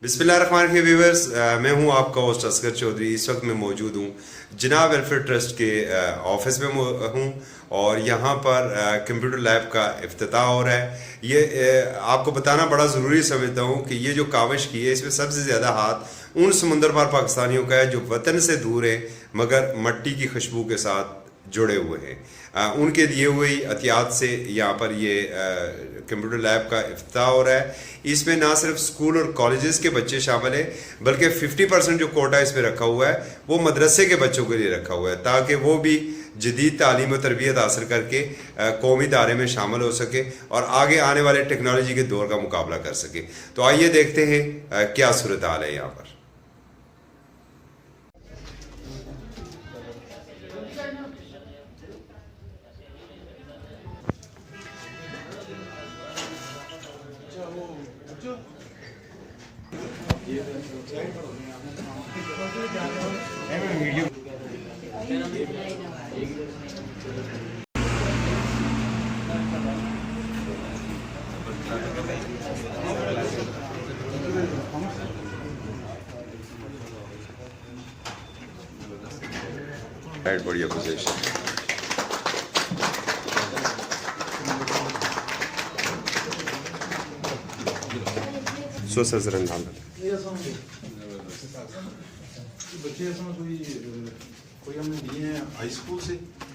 बिस्मिल्लाहिर्रहमानिर्रहीम व्यूअर्स, मैं हूं आपका होस्ट असगर चौधरी। इस वक्त मैं मौजूद हूं जनाब वेलफेयर ट्रस्ट के ऑफिस में हूं और यहां पर कंप्यूटर लैब का इफ्तिताह हो रहा है। ये आपको बताना बड़ा ज़रूरी समझता हूं कि ये जो काविश की है इसमें सबसे ज़्यादा हाथ उन समंदर पार पाकिस्तानियों का है जो वतन से दूर है मगर मट्टी की खुशबू के साथ जुड़े हुए हैं। उनके दिए हुए एहतियात से यहाँ पर ये कंप्यूटर लैब का इफ्तिताह हो रहा है। इसमें ना सिर्फ स्कूल और कॉलेजेस के बच्चे शामिल हैं बल्कि 50% जो कोटा इसमें रखा हुआ है वो मदरसे के बच्चों के लिए रखा हुआ है ताकि वो भी जदीद तालीम और तरबियत हासिल करके कौमी दायरे में शामिल हो सके और आगे आने वाले टेक्नोलॉजी के दौर का मुकाबला कर सके। तो आइए देखते हैं क्या सूरत हाल है यहाँ पर। बढ़िया पोजीशन। रंग बच्चे इसमें कोई हमने दिए हैं हाई स्कूल से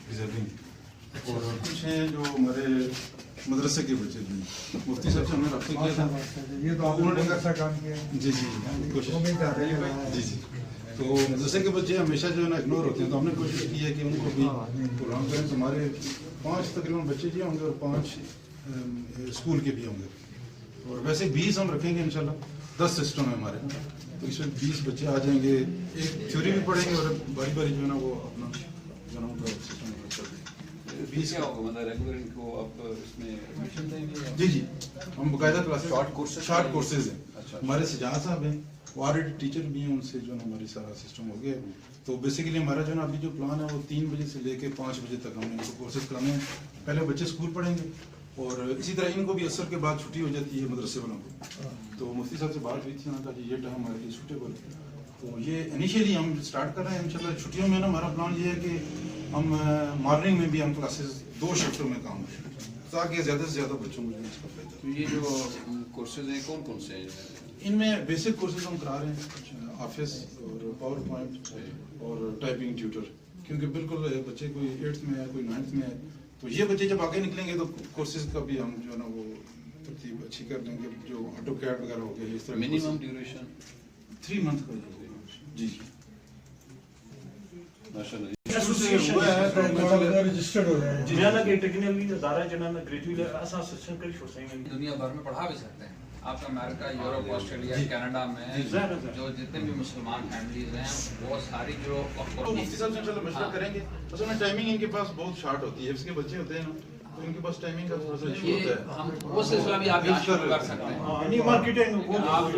रिजर्विंग और कुछ हैं जो हमारे मदरसे के बच्चे भी मुफ्ती साहब से हमने रब्ता किया था। ये तो उन्होंने अच्छा काम किया। जी जी कोशिश जी जी। तो मदरसे के बच्चे हमेशा जो है ना इग्नोर होते हैं, तो हमने कोशिश की है कि उनको भी प्रोग्राम करें। तो हमारे 5 तकरीबन बच्चे जी होंगे और 5 स्कूल के भी होंगे और वैसे 20 हम रखेंगे इंशाल्लाह। 10 सिस्टम है हमारे, तो इसमें 20 बच्चे आ जाएंगे। एक थ्योरी भी पढ़ेंगे और बारी बारी जो है ना वो अपना जो है ना सिस्टम 20 क्या होगा मतलब रेगुलर इनको आप इसमें एडमिशन देंगे? जी जी, हम बाकायदा क्लासेस शॉर्ट कोर्सेज हैं। अच्छा। हमारे सजाद साहब हैं, वो ऑलरेडी टीचर भी हैं, उनसे जो है हमारी सारा सिस्टम हो गया। तो बेसिकली हमारा जो है ना अभी जो प्लान है वो 3 बजे से लेके 5 बजे तक हमने इनको कोर्सेज कराने हैं। पहले बच्चे स्कूल पढ़ेंगे और इसी तरह इनको भी असर के बाद छुट्टी हो जाती है मदरसे वालों को। तो मुफ्ती साहब से बात हुई थी, उन्होंने कहा कि ये टाइम हमारे लिए सूटेबल है। तो ये इनिशियली हम स्टार्ट कर रहे हैं इंशाल्लाह। छुट्टियों में ना हमारा प्लान ये है कि हम मॉर्निंग में भी हम क्लासेस 2 शिफ्टों में काम करें ताकि ज़्यादा से ज़्यादा बच्चों को इसका फायदा। तो ये जो कोर्सेज हैं कौन कौन से हैं? इनमें बेसिक कोर्सेज हम करा रहे हैं, ऑफिस और पावर पॉइंट और टाइपिंग ट्यूटर, क्योंकि बिल्कुल बच्चे कोई 8th में है कोई 9th में है। तो ये बच्चे जब आगे निकलेंगे तो कोर्सेज का भी हम जो है ना वो तरतीब अच्छी कर देंगे। जो ऑटो कैड वगैरह हो गया इस तरह मिनिमम ड्यूरेशन 3 मंथ का जी जी माशाल्लाह। रजिस्टर्ड हो जाए जिन्होंने के टेक्निकली अदारा जिन्होंने ग्रेजुएट असा सिस्टम कर छोड़ते हैं। दुनिया भर में पढ़ा भी सकते हैं आप। अमेरिका, यूरोप, ऑस्ट्रेलिया, कनाडा में जो जितने भी मुसलमान फैमिलीज हैं वो सारी जो मुफ्ती साहब से इंशाल्लाह मशवरा करेंगे। असल में टाइमिंग इनके पास बहुत शॉर्ट होती है, इसके बच्चे होते हैं ना तो इनके पास टाइमिंग का थोड़ा सा इशू होता है। हम वो सिलसिला भी आप यहाँ शुरू कर सकते हैं। नहीं मार्केटिंग वो आप जो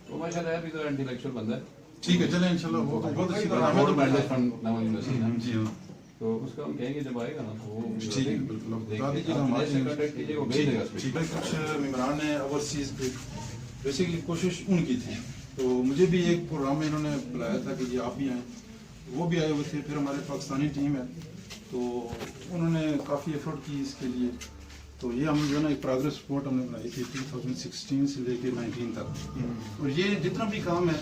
तो माशाल्लाह अभी तो इंटेलेक्चुअल बंदा है। ठीक है चलें इंशाल्लाह। वो बहुत अच्छी बात है। नवाज यूनिवर्सिटी जी हाँ तो उसका हम कहेंगे जब आएगा ना तो वो ठीक है बिल्कुल आप बता दीजिए। आप जैसे कांटेक्ट कीजिए वो भेज देगा। ठीक है। कुछ मेम्बरान ने ओवरसीज पे बेसिकली कोशिश उनकी थी, तो मुझे भी एक प्रोग्राम में इन्होंने बुलाया था कि ये आप भी आएँ, वो भी आए हुए थे। फिर हमारे पाकिस्तानी टीम है तो उन्होंने काफ़ी एफर्ट की इसके लिए। तो ये हम जो है ना एक प्रोग्रेस रिपोर्ट हमने बनाई थी 2016 से लेके 19 तक। और ये जितना भी काम है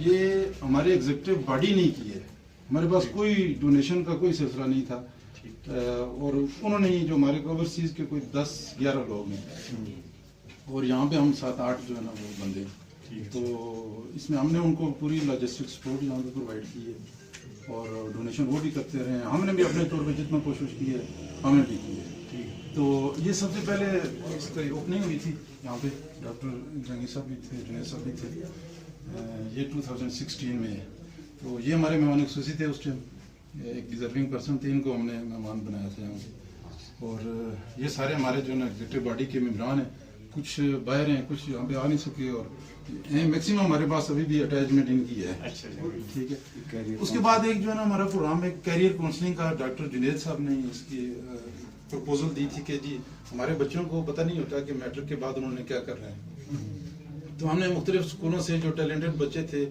ये हमारे एग्जीक्यूटिव बॉडी ने की है। हमारे पास कोई डोनेशन का कोई सिलसिला नहीं था और उन्होंने ही जो हमारे ओवरसीज के कोई 10-11 लोग हैं और यहाँ पे हम 7-8 जो है ना वो बंदे हैं। तो इसमें हमने उनको पूरी लॉजिस्टिक सपोर्ट यहाँ पे प्रोवाइड की है और डोनेशन वो भी करते रहे हैं। हमने भी अपने तौर पे जितना कोशिश की है हमने भी की है। तो ये सबसे पहले इसकी ओपनिंग हुई थी यहाँ पे, डॉक्टर जहांगीर साहब भी थे, जुनैद साहब भी थे। ये 2016 में है। तो ये हमारे मेहमान खुशी थे उस टाइम, एक डिजर्विंग पर्सन थे, इनको हमने मेहमान बनाया था यहाँ पे। और ये सारे हमारे जो ना एग्जीक्यूटिव बॉडी के मेम्बरान हैं, कुछ बाहर हैं, कुछ यहाँ पे आ नहीं सके और मैक्सिमम हमारे पास अभी भी अटैचमेंट इनकी है। ठीक है। उसके बाद एक जो है ना हमारा प्रोग्राम है कैरियर काउंसलिंग का। डॉक्टर जुनैद साहब ने इसकी प्रपोजल दी थी कि जी हमारे बच्चों को पता नहीं होता कि मैट्रिक के बाद उन्होंने क्या करना है। तो हमने मुख्तलिफ स्कूलों से जो टैलेंटेड बच्चे थे,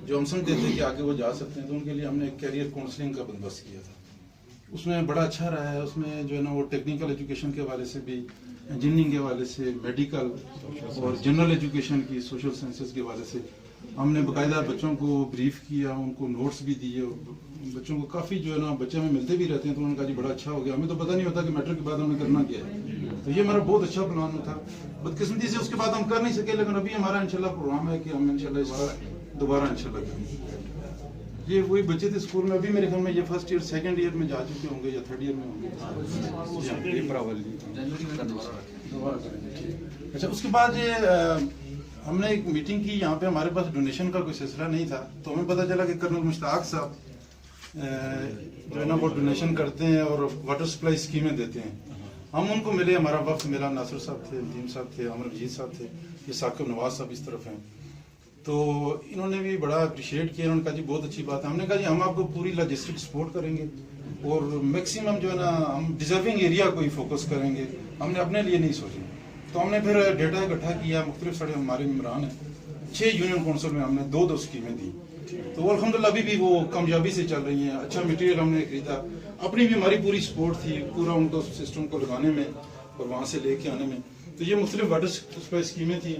जो हम समझते थे कि आगे वो जा सकते हैं, तो उनके लिए हमने कैरियर काउंसलिंग का बंदोबस्त किया था। उसमें बड़ा अच्छा रहा है। उसमें जो है ना वो टेक्निकल एजुकेशन के हवाले से भी, इंजीनियरिंग के हवाले से, मेडिकल और जनरल एजुकेशन की, सोशल साइंसेस के हवाले से हमने बाकायदा बच्चों को ब्रीफ किया, उनको नोट्स भी दिए। बच्चों को काफ़ी जो है ना बच्चे हमें मिलते भी रहते हैं, तो उन्होंने कहा जी बड़ा अच्छा हो गया, हमें तो पता नहीं होता कि मैट्रिक के बाद हमें करना क्या है। तो ये हमारा बहुत अच्छा प्लान था। बदकिस्मती से उसके बाद हम कर नहीं सके, लेकिन अभी हमारा इंशाल्लाह प्रोग्राम है कि हम इंशाल्लाह इस बार दोबारा इंशाल्लाह करेंगे। ये वही बच्चे थे स्कूल में, अभी मेरे ख्याल में ये फर्स्ट ईयर सेकंड ईयर में जा चुके होंगे या थर्ड ईयर में होंगे। जनवरी में दोबारा रखें। दोबारा करेंगे। अच्छा, उसके बाद ये हमने एक मीटिंग की यहाँ पे। हमारे पास डोनेशन का कोई सिलसिला नहीं था, तो हमें पता चला कि कर्नल मुश्ताक साहब जो है ना वो डोनेशन करते हैं और वाटर सप्लाई स्कीमें देते हैं। हम उनको मिले, हमारा वक्त मिला, नासिर साहब थे, नदीम साहब थे, अमर मजीद साहब थे, ये साकिब नवाज साहब इस तरफ हैं। तो इन्होंने भी बड़ा अप्रिशिएट किया। इन्होंने कहा जी बहुत अच्छी बात है। हमने कहा जी हम आपको पूरी लॉजिस्टिक सपोर्ट करेंगे और मैक्सिमम जो है ना हम डिजर्विंग एरिया को ही फोकस करेंगे, हमने अपने लिए नहीं सोचे। तो हमने फिर डेटा इकट्ठा किया, मुख्तलिफ सारे हमारे मेम्बरान हैं, 6 यूनियन काउंसिल में हमने 2-2 स्कीमें दी। तो अल्हम्दुलिल्लाह अभी भी वो कामयाबी से चल रही हैं। अच्छा मटेरियल हमने खरीदा, अपनी भी हमारी पूरी सपोर्ट थी पूरा उनको सिस्टम को लगाने में और वहाँ से लेके आने में। तो ये मुख्तलिफ वाटर सप्लाई स्कीमें थी।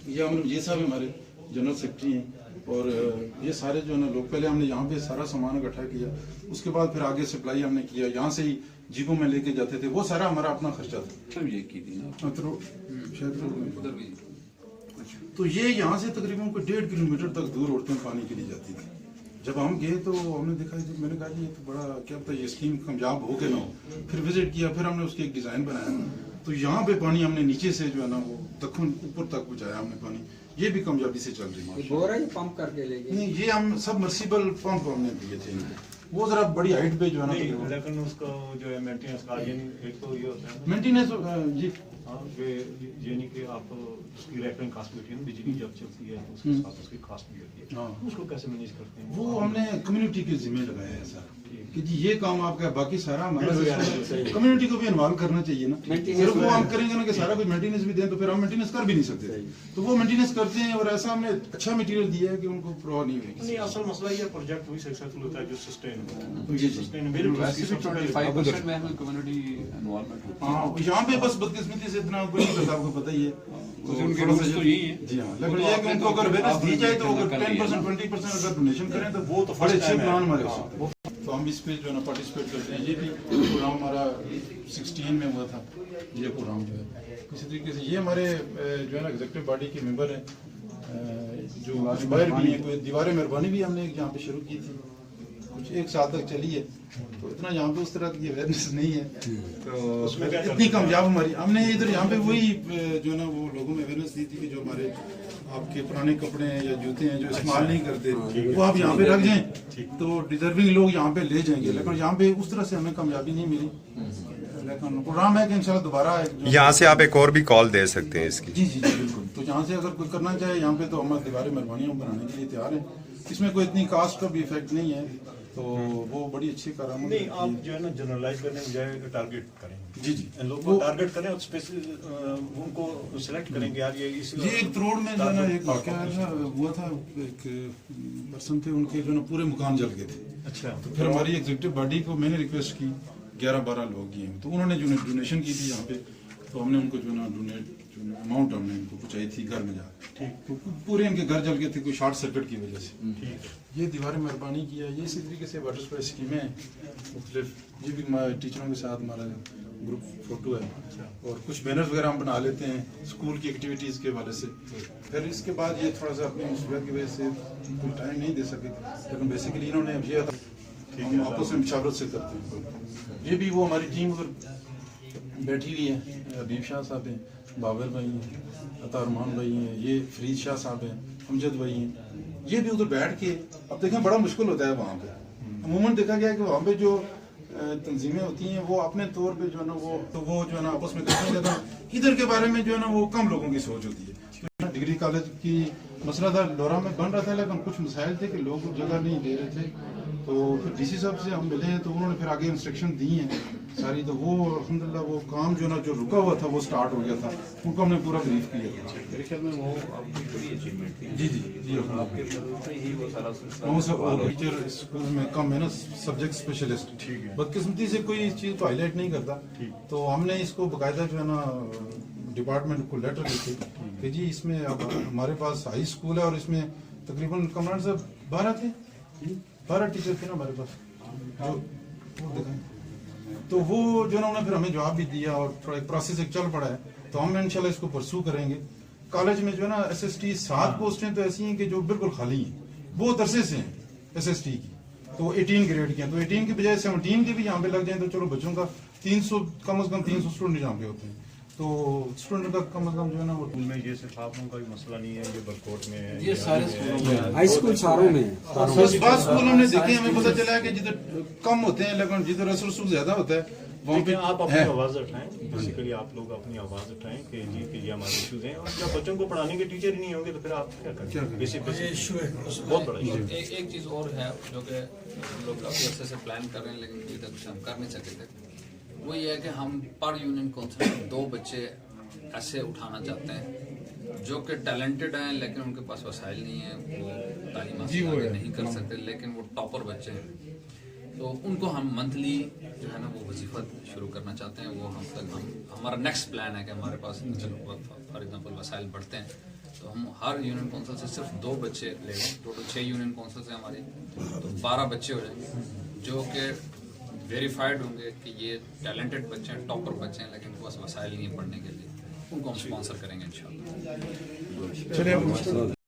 ये अमर मजीद साहब हमारे जनरल सेक्रेटरी हैं और ये सारे जो है ना लोग, पहले हमने यहाँ पे सारा सामान इकट्ठा किया, उसके बाद फिर आगे सप्लाई हमने किया, यहाँ से ही जीपों में लेके जाते थे, वो सारा हमारा अपना खर्चा था। ये की थी ना उधर भी। तो ये यहाँ से तकरीबन कोई 1.5 किलोमीटर तक दूर औरतें पानी के लिए जाती थी। जब हम गए तो हमने देखा, मैंने कहा जी ये तो बड़ा क्या पता ये स्कीम कामयाब हो के ना हो। फिर विजिट किया, फिर हमने उसकी एक डिज़ाइन बनाया। तो यहाँ पे पानी हमने नीचे से जो है ना वो दखन ऊपर तक पहुँचाया हमने पानी। ये भी कामयाबी से चल रही है। बोरा ही पंप करके ले गए। नहीं, ये हम सब मर्सिबल पंप हमने दिए थे इनको। वो जरा बड़ी हाइट पे जो है ना, लेकिन उसका जो है मेंटेनेंस का एक तो ये होता है मेंटेनेंस जी। हाँ, ये नहीं कि आप उसकी रेफरेंस कास्ट भी होती है, बिजली जब चलती है तो उसके साथ उसकी कास्ट भी होती है। हाँ। उसको कैसे मैनेज करते हैं? वो हमने कम्युनिटी के जिम्मे लगाया है सर कि जी ये काम आपका है, बाकी सारा हमारा कम्युनिटी को भी इन्वॉल्व करना चाहिए ना। सिर्फ वो हम करेंगे ना कि सारा कुछ मेंटेनेंस भी दें, तो फिर हम मेंटेनेंस कर भी नहीं सकते। तो वो मेंटेनेंस करते हैं और ऐसा हमने अच्छा मटेरियल दिया है कि उनको प्रॉब्लम नहीं होगी। नहीं, असल मसला ये प्रोजेक्ट वही सक्सेसफुल होता है जो सस्टेन हो। जी जी। सस्टेनेबिलिटी वैसे भी 25% में हमें कम्युनिटी इन्वॉल्वमेंट होती है। हाँ, यहाँ पे बस बदकिस्मती से इतना कोई नहीं करता, आपको पता ही है। उनके रूल्स तो यही है। जी हाँ, लेकिन ये है कि उनको अगर अवेयरनेस दी जाए तो अगर 10% 20% अगर डोनेशन करें तो वो तो बड़े अच्छे प्लान हमारे हो सकते हैं। तो हम इस पे जो है ना पार्टिसिपेट करते हैं। ये भी प्रोग्राम हमारा 16 में हुआ था ये प्रोग्राम जो है। इसी तरीके से ये हमारे जो है ना एग्जीक्यूटिव बॉडी के मेंबर हैं, जो बाहर भी हैं। कोई दीवार मेहरबानी भी हमने यहाँ पे शुरू की थी, कुछ 1 साल तक चली है। तो इतना यहाँ पे उस तरह की अवेयरनेस नहीं है, तो इतनी कामयाब हमारी हमने इधर यहाँ पे वही जो है ना वो लोगों में अवेयरनेस दी थी कि जो हमारे आपके पुराने कपड़े हैं या जूते हैं जो इस्तेमाल नहीं करते वो आप यहाँ पे रख जाएं तो डिजर्विंग लोग यहाँ पे ले जाएंगे। लेकिन यहाँ पे उस तरह से हमें कामयाबी नहीं मिली, लेकिन प्रोग्राम है कि इंशाल्लाह दोबारा यहाँ से आप एक और भी कॉल दे सकते हैं इसकी। जी जी जी बिल्कुल। तो यहाँ से अगर कोई करना चाहे यहाँ पे तो हम दीवारें मेहरबानियाँ बनाने के लिए तैयार हैं। इसमें कोई इतनी कास्ट का भी इफेक्ट नहीं है, तो वो बड़ी अच्छी करामत नहीं, आप जो है ना जनरलाइज करने के बजाय टारगेट करें। जी जी। लोगों को टारगेट करें और स्पेसिफिक उनको सिलेक्ट करेंगे यार ये इस ये एक रोड में जो है ना एक वाकया हुआ था, एक पर्सन थे उनके जो है ना पूरे मकान जल गए थे। अच्छा, तो फिर हमारी एग्जीक्यूटिव बॉडी को मैंने रिक्वेस्ट की, 11-12 लोग ये हैं, तो उन्होंने जो डोनेशन की थी यहाँ पे, तो हमने उनको जो ना डोनेट अमाउंट हमने उनको पहुँचाई थी घर में जाकर। तो पूरे इनके घर जल गए थे कोई शॉर्ट सर्किट की वजह से। ये दीवारें मेहरबानी किया। ये इसी तरीके से वाटर सप्लाई स्कीमें हैं मुख्तलिफ। ये भी टीचरों के साथ हमारा ग्रुप फोटो है और कुछ बैनर्स वगैरह हम बना लेते हैं स्कूल की एक्टिविटीज़ के हवाले से। फिर इसके बाद ये थोड़ा सा अपनी मुसीबत की वजह से कोई टाइम नहीं दे सके, लेकिन बेसिकली इन्होंने अब ये हम आपस में मुशावरत से करते हैं। ये भी वो हमारी टीम उधर बैठी हुई है, हबीब शाह साहब हैं, बाबर भाई हैं, अतारमान भाई हैं, ये फरीद शाह साहब हैं, अमजद भाई हैं। ये भी उधर बैठ के, अब देखें बड़ा मुश्किल होता है वहाँ पे। अमूमन देखा गया है कि वहाँ पे जो तंजीमें होती हैं वो अपने तौर पे जो है ना वो जो है ना आपस में करते हैं, इधर के बारे में जो है ना वो कम लोगों की सोच होती है। डिग्री कॉलेज की मसला था, लोरा में बन रहा था, लेकिन कुछ मसाइल थे कि लोग जगह नहीं दे रहे थे। तो फिर डीसी साहब से हम मिले हैं, तो उन्होंने फिर आगे इंस्ट्रक्शन दी हैं सारी, तो वो अल्हम्दुलिल्लाह वो काम जो ना जो रुका हुआ था वो स्टार्ट हो गया था, उनको हमने पूरा ब्रीफ किया था। मेरे ख्याल में वो आपकी बड़ी अचीवमेंट थी। जी जी जी आपके तरफ से ही वो सारा सिलसिला वो सब टीचर स्कूल में कम है ना, सब्जेक्ट स्पेशलिस्ट, ठीक है। बदकिस्मती से कोई इस चीज़ को हाईलाइट नहीं करता, ठीक। तो हमने इसको बाकायदा जो है ना डिपार्टमेंट को लेटर लिखे कि जी इसमें अब हमारे पास हाई स्कूल है और इसमें तकरीबन कमरान साहब 12 थे, 12 टीचर थे ना हमारे पास, जो वो दिखाएं। तो वो जो ना उन्होंने फिर हमें जवाब भी दिया और थोड़ा एक प्रोसेस एक चल पड़ा है, तो हम इंशाल्लाह इसको परसू करेंगे। कॉलेज में जो है ना SST 7 पोस्टें तो ऐसी हैं कि जो बिल्कुल खाली हैं, बहुत अरसे से हैं SST की, तो 18 ग्रेड की हैं, तो 18 की बजाय 17 के भी यहाँ पे लग जाए तो चलो बच्चों का 300 कम से कम 300 स्टूडेंट यहाँ पे होते हैं, तो स्टूडेंट का कम से कम जो है ना वो स्कूल में ये सिर्फ आप लोगों का भी मसला नहीं है, ये बरकोट में है, ये सारे स्कूलों में है। हाई स्कूल सारों में बस बात स्कूल हमने देखे, हमें पता चला है कि जिधर कम होते हैं लेकिन जिधर असर रसूख ज्यादा होता है वहाँ पे लेकिन आप अपनी है। आवाज उठाएं, बेसिकली आप लोग अपनी आवाज उठाएं कि जी कि ये हमारे इश्यूज हैं, और जब बच्चों को पढ़ाने के टीचर ही नहीं होंगे तो फिर आप क्या करेंगे? बेसिक बहुत बड़ा इशू है। एक चीज़ और है जो कि हम लोग काफ़ी अर्से से प्लान कर रहे हैं लेकिन अभी तक हम कर नहीं सके थे, वो ये है कि हम पर यूनियन काउंसिल में 2 बच्चे ऐसे उठाना चाहते हैं जो कि टैलेंटेड हैं लेकिन उनके पास वसाइल नहीं है, वो तालीम हासिल आगे नहीं कर सकते, लेकिन वो टॉपर बच्चे हैं, तो उनको हम मंथली जो है ना वो वजीफा शुरू करना चाहते हैं। वो हमारा नेक्स्ट प्लान है कि हमारे पास फॉर एग्जाम्पल वसाइल बढ़ते हैं तो हम हर यूनियन काउंसिल से सिर्फ 2 बच्चे लेंगे, टोटल 6 यूनियन काउंसिल से हमारी, तो 12 बच्चे हो जाएंगे जो कि वेरीफाइड होंगे कि ये टैलेंटेड बच्चे हैं, टॉपर बच्चे हैं, लेकिन उनके पास वसाइल नहीं है पढ़ने के लिए, उनको हम स्पॉन्सर करेंगे इंशाल्लाह। चलिए